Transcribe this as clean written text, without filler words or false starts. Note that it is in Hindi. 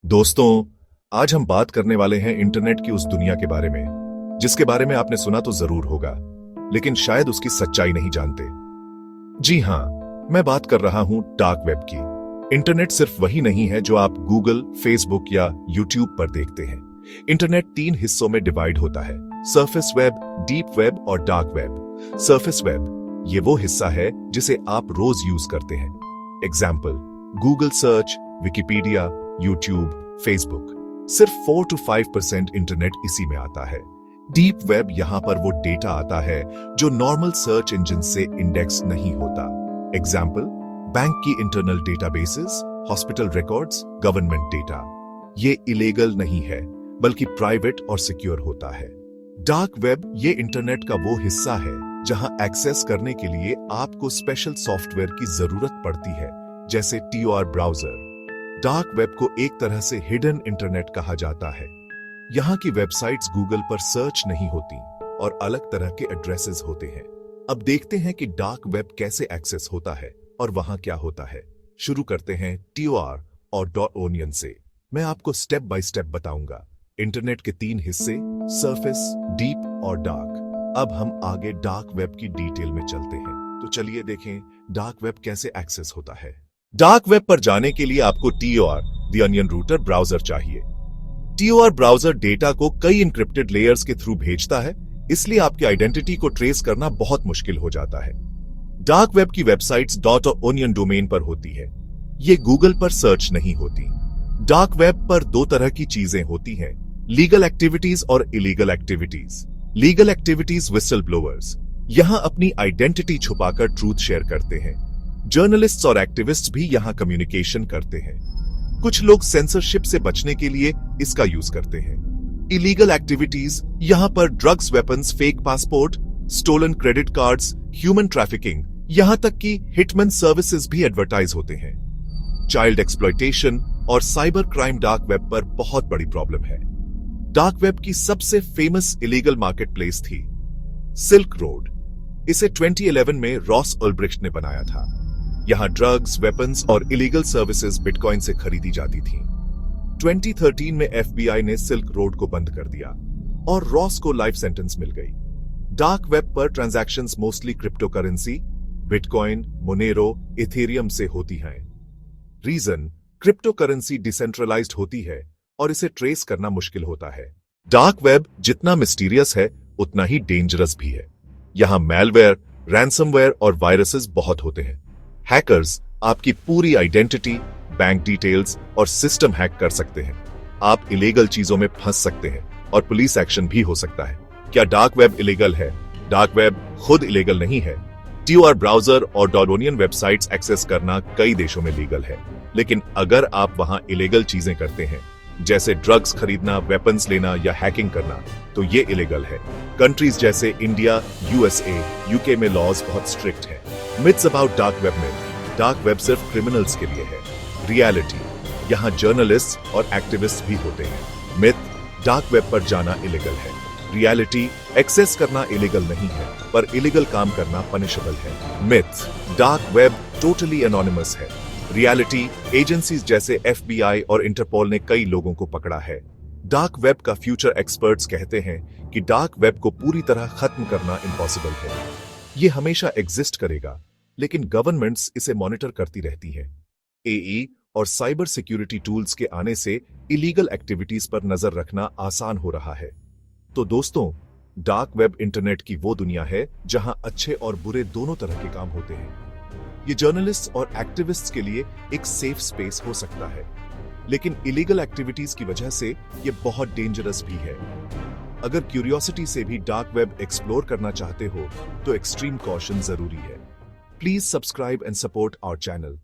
दोस्तों, आज हम बात करने वाले हैं इंटरनेट की उस दुनिया के बारे में जिसके बारे में आपने सुना तो जरूर होगा, लेकिन शायद उसकी सच्चाई नहीं जानते। जी हां, मैं बात कर रहा हूं डार्क वेब की। इंटरनेट सिर्फ वही नहीं है जो आप गूगल, फेसबुक या यूट्यूब पर देखते हैं। इंटरनेट 3 हिस्सों में डिवाइड होता है: सरफेस वेब, डीप वेब और डार्क वेब। सरफेस वेब ये वो हिस्सा है जिसे आप रोज यूज करते हैं। Example: Google search, Wikipedia, YouTube, Facebook. सिर्फ 4 to 5% इंटरनेट इसी में आता है। डीप वेब यहां पर वो डेटा आता है जो नॉर्मल सर्च इंजन से इंडेक्स नहीं होता। एग्जाम्पल: बैंक की internal databases, hospital records, government data. ये इलीगल नहीं है बल्कि प्राइवेट और सिक्योर होता है। डार्क वेब ये इंटरनेट का वो हिस्सा है जहां एक्सेस करने के लिए आपको स्पेशल सॉफ्टवेयर की जरूरत पड़ती है, जैसे टीओआर ब्राउजर। डार्क वेब को एक तरह से हिडन इंटरनेट कहा जाता है। यहाँ की वेबसाइट्स गूगल पर सर्च नहीं होती और अलग तरह के एड्रेसेस होते हैं। अब देखते हैं कि डार्क वेब कैसे एक्सेस होता है और वहां क्या होता है। शुरू करते हैं टीओआर और .onion से। मैं आपको स्टेप बाय स्टेप बताऊंगा। इंटरनेट के 3 हिस्से: सरफेस, डीप और डार्क। अब हम आगे डार्क वेब की डिटेल में चलते हैं, तो चलिए देखें डार्क वेब कैसे एक्सेस होता है। डार्क वेब पर जाने के लिए आपको TOR the onion router browser चाहिए। टीओआर ब्राउजर डेटा को कई इंक्रिप्टेड लेयर्स के थ्रू भेजता है, इसलिए आपकी आइडेंटिटी को ट्रेस करना बहुत मुश्किल हो जाता है। डार्क वेब की वेबसाइट्स .onion डोमेन पर होती है। ये गूगल पर सर्च नहीं होती। डार्क वेब पर 2 तरह की चीजें होती हैं: लीगल एक्टिविटीज और illegal activities. Legal activities whistle blowers यहां अपनी आइडेंटिटी छुपाकर ट्रूथ शेयर करते हैं। जर्नलिस्ट्स और एक्टिविस्ट्स भी यहां कम्युनिकेशन करते हैं। कुछ लोग सेंसरशिप से बचने के लिए इसका यूज करते हैं। इलीगल एक्टिविटीज यहां पर drugs, weapons, fake passport, stolen credit cards, human trafficking, यहां तक कि हिटमैन सर्विसेज भी एडवर्टाइज होते हैं। चाइल्ड एक्सप्लॉयटेशन और साइबर क्राइम डार्क वेब पर बहुत बड़ी प्रॉब्लम है। डार्क वेब की सबसे फेमस इलीगल मार्केट प्लेस थी सिल्क रोड। इसे 2011 में रॉस उल्ब्रिcht ने बनाया था। यहां ड्रग्स, वेपन्स और इलीगल सर्विसेज बिटकॉइन से खरीदी जाती थी। 2013 में एफबीआई ने सिल्क रोड को बंद कर दिया और रॉस को लाइफ सेंटेंस मिल गई। डार्क वेब पर transactions mostly crypto currency, bitcoin, Monero, Ethereum से होती हैं। रीजन: क्रिप्टो करेंसी डिसेंट्रलाइज्ड होती है और इसे ट्रेस करना मुश्किल होता है। डार्क वेब जितना मिस्टीरियस है उतना ही डेंजरस भी है। यहां मैलवेयर, रैंसमवेयर और वायरसेस बहुत होते हैं। हैकर्स आपकी पूरी आइडेंटिटी, बैंक डिटेल्स और सिस्टम हैक कर सकते हैं। आप इलीगल चीजों में फंस सकते हैं और पुलिस एक्शन भी हो सकता है। क्या डार्क वेब इलीगल है? डार्क वेब खुद इलीगल नहीं है। टीओआर ब्राउजर और .onion वेबसाइट्स एक्सेस करना कई देशों में लीगल है, लेकिन अगर आप वहां इलीगल चीजें करते हैं, जैसे ड्रग्स खरीदना, वेपन्स लेना या हैकिंग करना, तो ये इलीगल है। कंट्रीज जैसे इंडिया, यूएसए, यूके में लॉज बहुत स्ट्रिक्ट है। मिथ्स अबाउट डार्क वेब में: डार्क वेब सिर्फ क्रिमिनल्स के लिए है। रियलिटी: यहां जर्नलिस्ट और एक्टिविस्ट भी होते हैं। मिथ: डार्क वेब पर जाना इलीगल है। रियलिटी: एक्सेस करना इलीगल नहीं है, पर इलीगल काम करना पनिशेबल है। Myth: dark web totally anonymous है। रियलिटी: एजेंसीज जैसे एफबीआई और इंटरपोल ने कई लोगों को पकड़ा है। डार्क वेब का फ्यूचर एक्सपर्ट्स कहते हैं कि डार्क वेब को पूरी तरह खत्म करना इम्पॉसिबल है। ये हमेशा एग्जिस्ट करेगा, लेकिन गवर्नमेंट्स इसे मॉनिटर करती रहती हैं। एई और साइबर सिक्योरिटी टूल्स के आने से इलीगल एक्टिविटीज पर नजर रखना आसान हो रहा है। तो दोस्तों, डार्क वेब इंटरनेट की वो दुनिया है जहां अच्छे और बुरे दोनों तरह के काम होते हैं। ये जर्नलिस्ट और एक्टिविस्ट्स के लिए एक सेफ स्पेस हो सकता है, लेकिन इलीगल एक्टिविटीज की वजह से ये बहुत डेंजरस भी है। अगर क्यूरियोसिटी से भी डार्क वेब एक्सप्लोर करना चाहते हो तो एक्सट्रीम कॉशन जरूरी है। Please subscribe and support our channel.